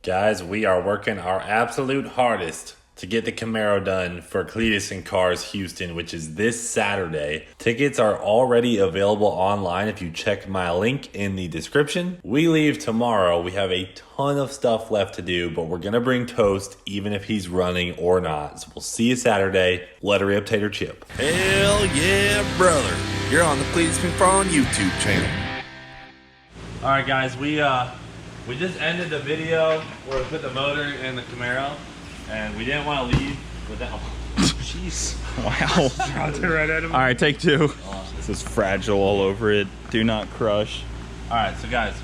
Guys, we are working our absolute hardest to get the Camaro done for Cleetus and Cars Houston, which is this Saturday. Tickets are already available online if you check my link in the description. We leave tomorrow. We have a ton of stuff left to do, but we're gonna bring Toast even if he's running or not. So we'll see you Saturday. Let her rip, tater chip. Hell yeah, brother. You're on the Cleetus McFarland YouTube channel. All right, guys, we just ended the video where we put the motor in the Camaro, and we didn't want to leave without. Jeez. Wow. Right at him. All right, take two. This is fragile all over it. Do not crush. All right, so guys,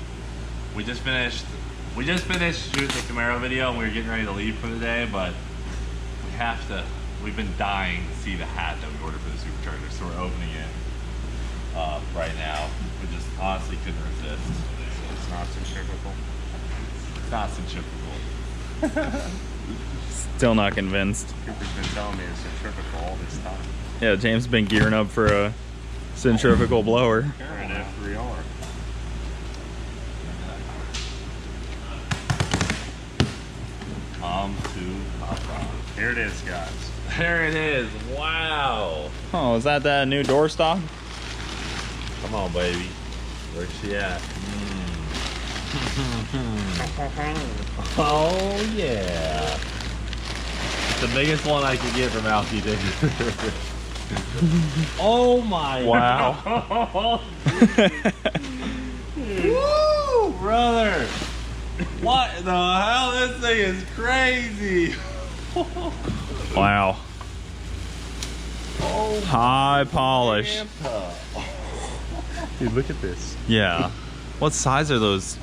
we just finished shooting the Camaro video, and we were getting ready to leave for the day, but we've been dying to see the hat that we ordered for the Supercharger, so we're opening it right now. We just honestly couldn't resist. It's not centrifugal. It's not centrifugal. Still not convinced. Cooper's been telling me it's centrifugal all this time. Yeah, James has been gearing up for a centrifugal blower. Or an F3R. Here it is, guys. There it is. Wow. Oh, is that new door stop? Come on, baby. Where's she at? Oh, yeah. The biggest one I could get from Alfie, dude. Oh, my. Wow. Woo, brother. What the hell? This thing is crazy. Wow. Oh, high polish. Santa. Dude, look at this. Yeah. What size are those?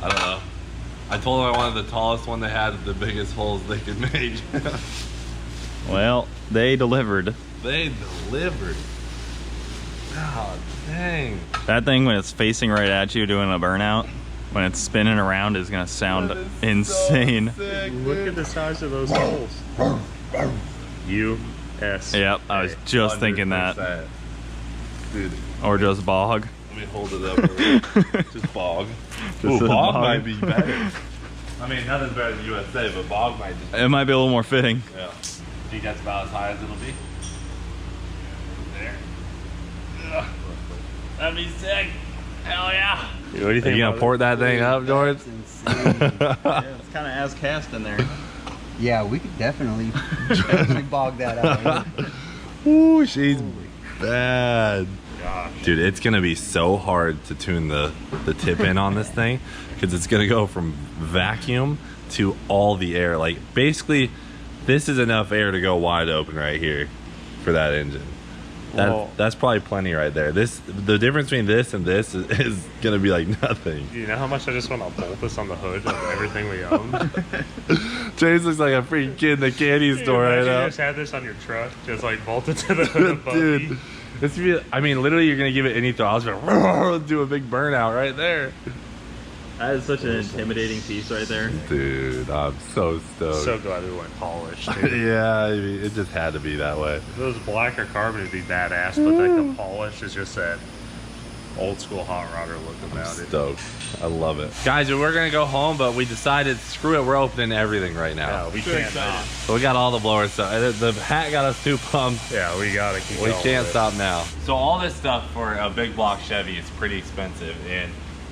I don't know. I told them I wanted the tallest one they had with the biggest holes they could make. Well, they delivered. They delivered. God dang. That thing, when it's facing right at you doing a burnout, when it's spinning around, is gonna sound insane. So sick, Look at the size of those holes. U.S. Yep, I was just thinking that. Dude, Or just bog. let me hold it up a little. Just bog. Just Ooh, a bog bog. might be better. I mean, nothing's better than USA, but bog might just be. It might be a little more fitting. Yeah. Think that's about as high as it'll be? There. Ugh. That'd be sick. Hell yeah. Dude, what do you think? Are you gonna port that thing up, George? Yeah, it's kind of as cast in there. Yeah, we could definitely bog that out. Ooh, she's bad. Gosh. Dude, it's gonna be so hard to tune the tip in on this thing because it's gonna go from vacuum to all the air. Like, basically, this is enough air to go wide open right here for that engine. That's probably plenty right there. The difference between this and this is gonna be like nothing. Do you know how much I just want to bolt this on the hood of everything we own? James looks like a freaking kid in the candy store right Imagine now. you just had this on your truck, just like bolted to the hood of Dude, this would be, I mean, literally, you're gonna give it any throttle, it's gonna do a big burnout right there. That is such an intimidating piece right there. Dude, I'm so stoked. So glad we went polished. Dude. Yeah, I mean, it just had to be that way. If it was black or carbon, it'd be badass, but like the polish is just that old school hot rodder look about it. Stoked. I love it. Guys, we're gonna go home, but we decided, screw it, we're opening everything right now. Yeah, we can't not. So we got all the blowers stuff. The hat got us too pumped. Yeah, we gotta keep We going can't with it. stop now. So all this stuff for a big block Chevy is pretty expensive, and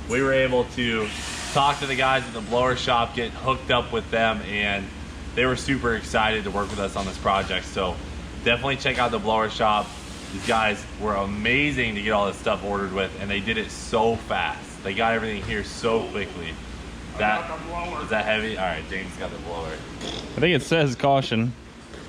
we were able to talk to the guys at the blower shop, get hooked up with them, and they were super excited to work with us on this project. So definitely check out the blower shop. These guys were amazing to get all this stuff ordered with, and they did it so fast. They got everything here so quickly. Is that heavy? All right, James got the blower. I think it says caution.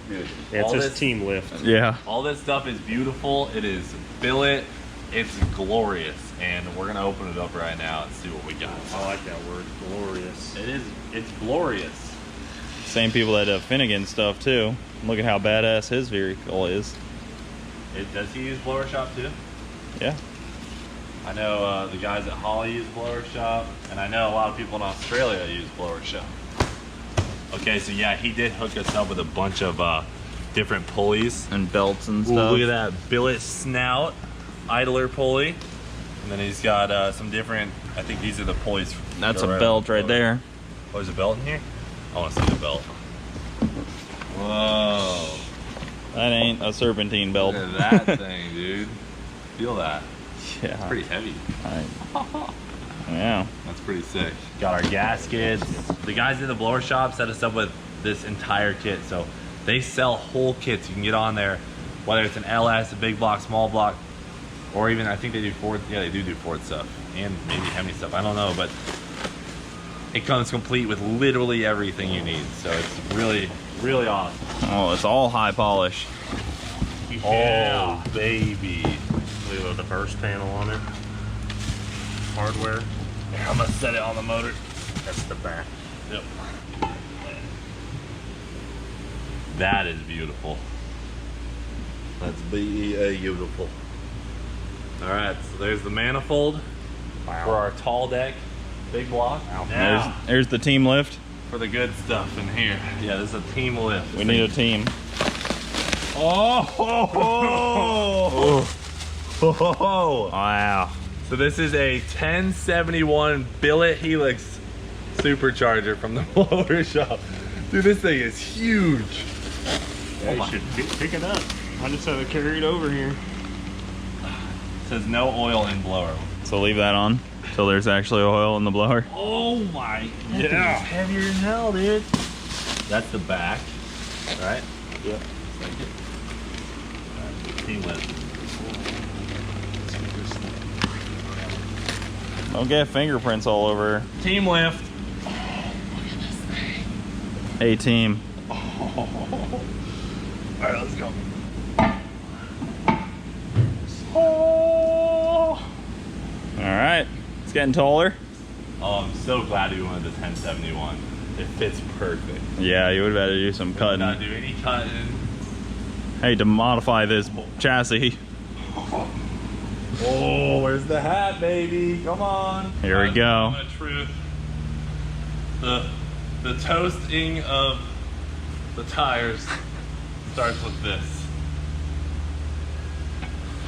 Dude, Yeah, it's all just this- team lift. Yeah. all this stuff is beautiful. It is billet. It's glorious, and we're gonna open it up right now and see what we got. I like that word, glorious. It's glorious. Same people that have Finnegan stuff too. Look at how badass his vehicle is. Does he use blower shop too? Yeah. I know the guys at Holly use blower shop, and I know a lot of people in Australia use blower shop. Okay, so yeah, he did hook us up with a bunch of different pulleys And belts and Ooh, stuff. look at that billet snout idler pulley, and then he's got some different. I think these are the pulleys. That's go a right belt on the right there. Oh, there's a belt in here? I want to see the belt. Whoa. That ain't a serpentine belt. Look at that thing, dude. Feel that. Yeah. It's pretty heavy. Yeah. That's pretty sick. Got our gaskets. The guys in the blower shop set us up with this entire kit. So they sell whole kits. You can get on there, whether it's an LS, a big block, small block, or even I think they do Ford. Yeah, they do Ford stuff and maybe Hemi stuff. I don't know, but it comes complete with literally everything you need. So it's really, really awesome. Oh, it's all high polish. Yeah. Oh, baby. We have the first panel on it. Hardware. Here, I'm gonna set it on the motor. That's the back. Yep. That is beautiful. That's beautiful. All right, so there's the manifold for our tall deck, big block. Now, There's the team lift. for the good stuff in here. Yeah, this is a team lift. We need a team. Oh! Ho, ho. Oh! Wow. So this is a 1071 billet helix supercharger from the blower shop. Dude, this thing is huge. Yeah, you should pick it up. I just had to carry it over here. It says no oil in blower. So leave that on till there's actually oil in the blower. Oh my, Yeah. it's heavier than hell, dude. That's the back, right? Yep. Team lift. Don't get fingerprints all over. Team lift. Hey team. All right, let's go. Oh. All right. It's getting taller. Oh, I'm so glad we went with the 1071. It fits perfect. Yeah, you would have had to do some cutting. Not do any cutting. Hey, to modify this chassis. Oh, where's the hat, baby? Come on. Here we go. Moment of truth. The toasting of the tires starts with this.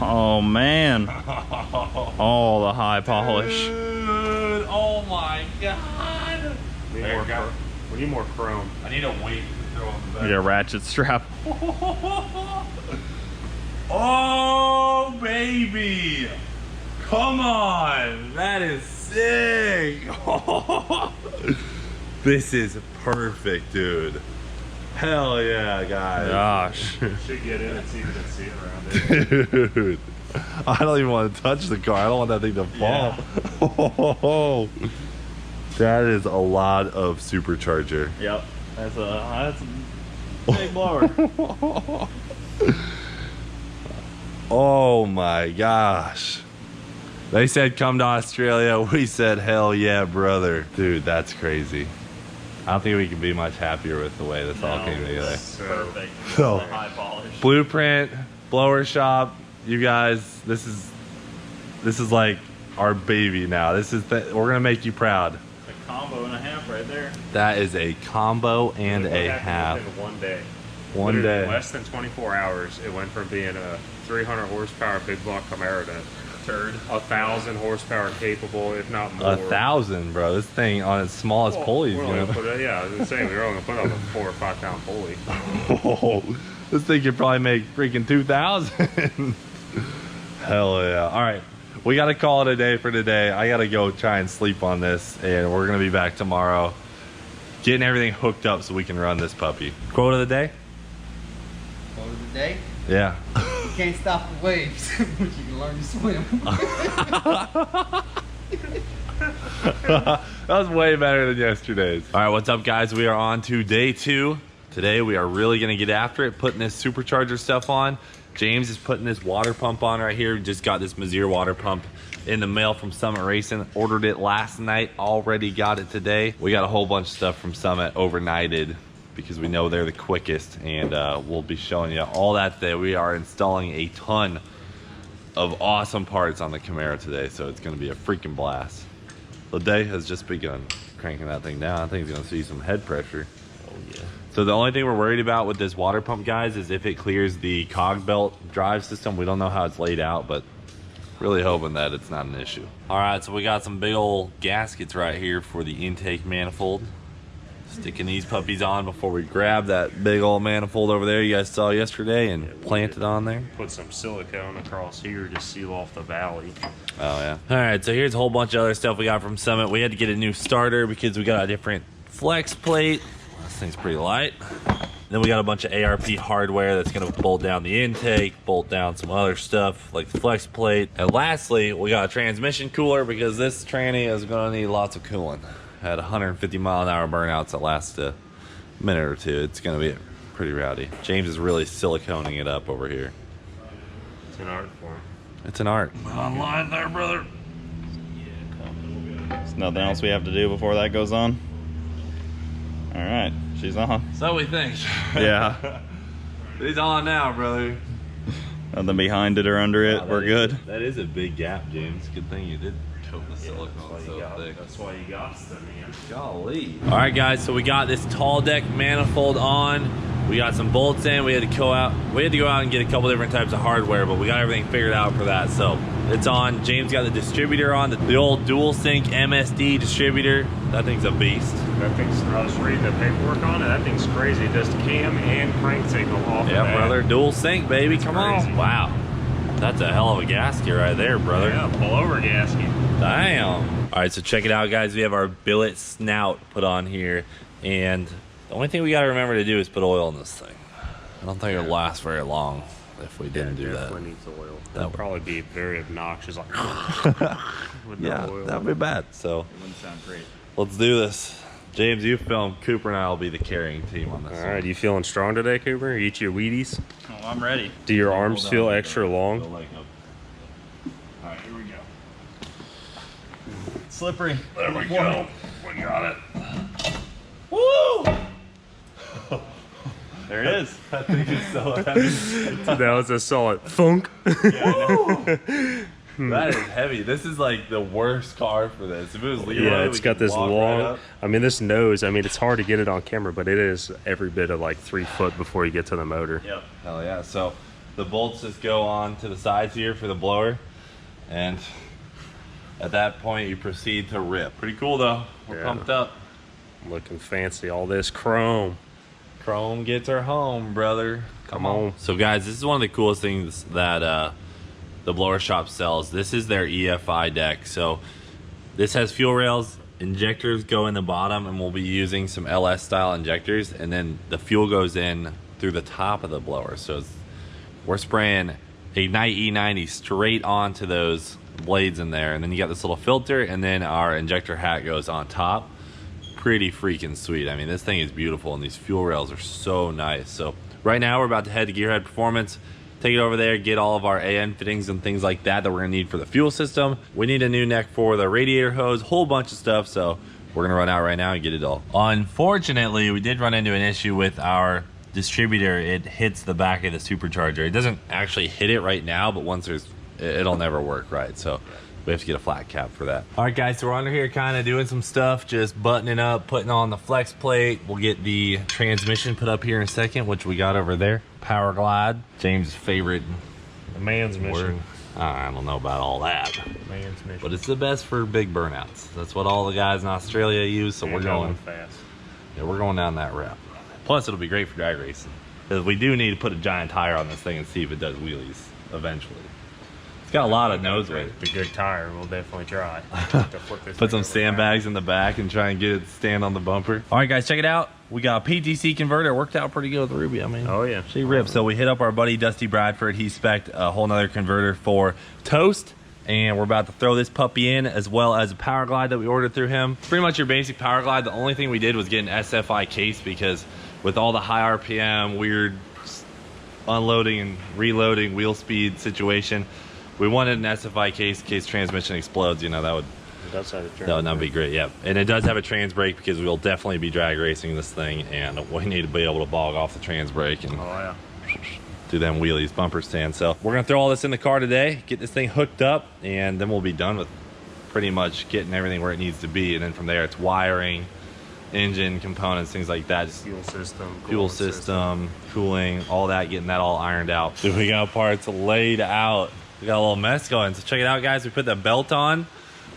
Oh man. Oh, the high polish. Dude, oh my god. We There you go. need more chrome. I need a weight to throw on the back. Need a ratchet strap. Oh, baby. Come on. That is sick. This is perfect, dude. Hell yeah, guys. Gosh. Should get in and see if you can see it around it. Dude. I don't even want to touch the car. I don't want that thing to fall. That is a lot of supercharger. Yep. That's a big blower. Oh my gosh. They said come to Australia. We said hell yeah, brother. Dude, that's crazy. I don't think we can be much happier with the way this all came together. Perfect. So, High polish. Blueprint, blower shop, you guys, this is like our baby now. We're gonna make you proud. It's a combo and a half right there. That is a combo and What a happened half. within one day. One Literally day. Less than 24 hours, it went from being a 300 horsepower big block Camaro to Turd. 1,000 horsepower capable, if not more. 1,000, bro. This thing on its smallest pulleys, we're you only know. gonna put it- yeah, I was gonna say we were only gonna put on a 4 or 5 pound pulley. Oh, this thing could probably make freaking 2,000. Hell yeah. All right. We got to call it a day for today. I got to go try and sleep on this, and we're going to be back tomorrow getting everything hooked up so we can run this puppy. Quote of the day? Quote of the day: Yeah. you can't stop the waves, but you can learn to swim. That was way better than yesterday's. All right, what's up, guys? We are on to day 2. Today, we are really going to get after it, putting this supercharger stuff on. James is putting this water pump on right here. We just got this Mazir water pump in the mail from Summit Racing. Ordered it last night, already got it today. We got a whole bunch of stuff from Summit overnighted because we know they're the quickest, and we'll be showing you all that today. We are installing a ton of awesome parts on the Camaro today, so it's gonna be a freaking blast. The day has just begun. Cranking that thing down. I think it's gonna see some head pressure. Oh yeah. So the only thing we're worried about with this water pump, guys, is if it clears the cog belt drive system. We don't know how it's laid out, but really hoping that it's not an issue. All right, so we got some big old gaskets right here for the intake manifold. Sticking these puppies on before we grab that big old manifold over there you guys saw yesterday and plant it on there. Put some silicone across here to seal off the valley. Oh yeah. All right, so here's a whole bunch of other stuff we got from Summit. We had to get a new starter because we got a different flex plate. This thing's pretty light. Then we got a bunch of ARP hardware that's gonna bolt down the intake, bolt down some other stuff like the flex plate. And lastly, we got a transmission cooler because this tranny is gonna need lots of cooling. Had 150 mile an hour burnouts that last a minute or two. It's gonna be pretty rowdy. James is really siliconing it up over here. It's an art form. It's an art. Online there, brother. There's nothing else we have to do before that goes on. All right, she's on. So we think. Yeah. He's on now, brother. Nothing behind it or under it. Wow, We're good. That is a big gap, James. Good thing you did coat the silicone so thick. That's why you got them, man. Golly. All right, guys. So we got this tall deck manifold on. We got some bolts in. We had to go out and get a couple different types of hardware, but we got everything figured out for that. So it's on. James got the distributor on, the old dual sync MSD distributor. That thing's a beast. That thing's, I was reading the paperwork on it. That thing's crazy. It does cam and crank signal off of that. Yeah, brother. Dual sync, baby. Come crazy. on. Wow. That's a hell of a gasket right there, brother. Yeah, pull over gasket. Damn. All right, so check it out, guys. We have our billet snout put on here, and the only thing we got to remember to do is put oil in this thing. I don't think it'll last very long if we didn't do that. Definitely needs oil. That That'll would probably be very obnoxious, like with Yeah, no oil. that would be bad. So It wouldn't sound great. let's do this. James, you film. Cooper and I will be the carrying team on this. All right, you feeling strong today, Cooper? You eat your Wheaties? Oh, I'm ready. Do your arms Hold on, feel hold on. extra long? Go leg up. All right, here we go. Slippery. There we go. We got it. Woo! There it is. That thing is so heavy. That was a solid funk. That is heavy. This is like the worst car for this. If it was Leroy, Yeah, it's we got could this walk long. right up. I mean, this nose. I mean, it's hard to get it on camera, but it is every bit of like 3 foot before you get to the motor. Yep. Hell yeah. So the bolts just go on to the sides here for the blower, and at that point you proceed to rip. Pretty cool though. We're Yeah. pumped up. Looking fancy. All this chrome. Chrome gets her home, brother. Come on. So guys, this is one of the coolest things that the blower shop sells. This is their EFI deck. So this has fuel rails, injectors go in the bottom, and we'll be using some LS style injectors, and then the fuel goes in through the top of the blower. So we're spraying Ignite E90 straight onto those blades in there, and then you got this little filter, and then our injector hat goes on top. Pretty freaking sweet. I mean, this thing is beautiful, and these fuel rails are so nice. So right now we're about to head to Gearhead Performance, take it over there, get all of our AN fittings and things like that we're gonna need for the fuel system. We need a new neck for the radiator hose, whole bunch of stuff. So we're gonna run out right now and get it all. Unfortunately, we did run into an issue with our distributor. It hits the back of the supercharger. It doesn't actually hit it right now, but once it'll never work right. So we have to get a flat cap for that. All right, guys, so we're under here kind of doing some stuff, just buttoning up, putting on the flex plate. We'll get the transmission put up here in a second, which we got over there. Power Glide, James' favorite The man's word. mission. I don't know about all that, Man's mission. but it's the best for big burnouts. That's what all the guys in Australia use, so we're going fast. yeah, we're going down that route. Plus, it'll be great for drag racing, because we do need to put a giant tire on this thing and see if it does wheelies eventually. It's got a lot of nose weight. It's a good tire. We'll definitely try. To flip this Put thing some over sandbags in the back and try and get it to stand on the bumper. All right, guys, check it out. We got a PTC converter. It worked out pretty good with Ruby. I mean, Oh, yeah. she ripped. So we hit up our buddy Dusty Bradford. He spec'd a whole nother converter for Toast, and we're about to throw this puppy in, as well as a Power Glide that we ordered through him. Pretty much your basic Power Glide. The only thing we did was get an SFI case, because with all the high RPM, weird unloading and reloading wheel speed situation, we wanted an SFI case in case transmission explodes. You know, that would It does have a that would not be great. Yeah, and it does have a trans brake, because we'll definitely be drag racing this thing, and we need to be able to bog off the trans brake and Oh, yeah. do them wheelies, bumper stand. So we're gonna throw all this in the car today, get this thing hooked up, and then we'll be done with pretty much getting everything where it needs to be. And then from there, it's wiring, engine components, things like that. Just Fuel system. fuel coolant system, cooling, all that, getting that all ironed out. So we got parts laid out. We got a little mess going. So check it out, guys. We put that belt on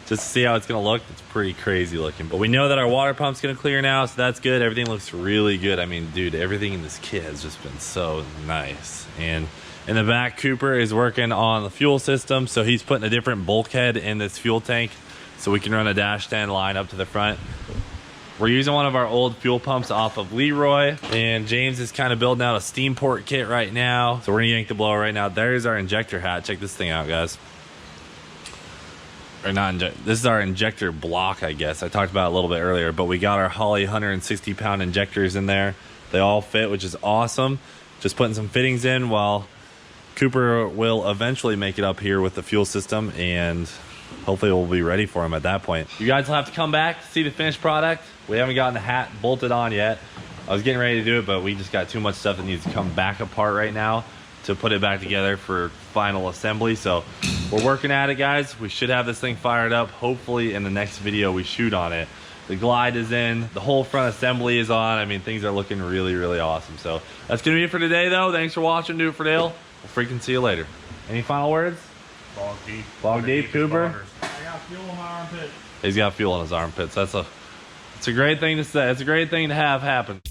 just to see how it's gonna look. It's pretty crazy looking, but we know that our water pump's gonna clear now, so that's good. Everything looks really good. I mean, dude, everything in this kit has just been so nice. And in the back, Cooper is working on the fuel system, so he's putting a different bulkhead in this fuel tank so we can run a dash 10 line up to the front. We're using one of our old fuel pumps off of Leroy, and James is kind of building out a steam port kit right now. So we're gonna yank the blower right now. There's our injector hat. Check this thing out, guys. Or not, this is our injector block, I guess. I talked about it a little bit earlier, but we got our Holley 160 pound injectors in there. They all fit, which is awesome. Just putting some fittings in while Cooper will eventually make it up here with the fuel system, and hopefully we'll be ready for him at that point. You guys will have to come back to see the finished product. We haven't gotten the hat bolted on yet. I was getting ready to do it, but we just got too much stuff that needs to come back apart right now to put it back together for final assembly. So we're working at it, guys. We should have this thing fired up hopefully in the next video we shoot on it. The glide is in, the whole front assembly is on. I mean, things are looking really, really awesome. So that's gonna be it for today, though. Thanks for watching. Do it for Dale. We'll freaking see you later. Any final words? Bog deep. Bog deep, Cooper. I got fuel in my armpit. He's got fuel in his armpits. It's a great thing to say. It's a great thing to have happen.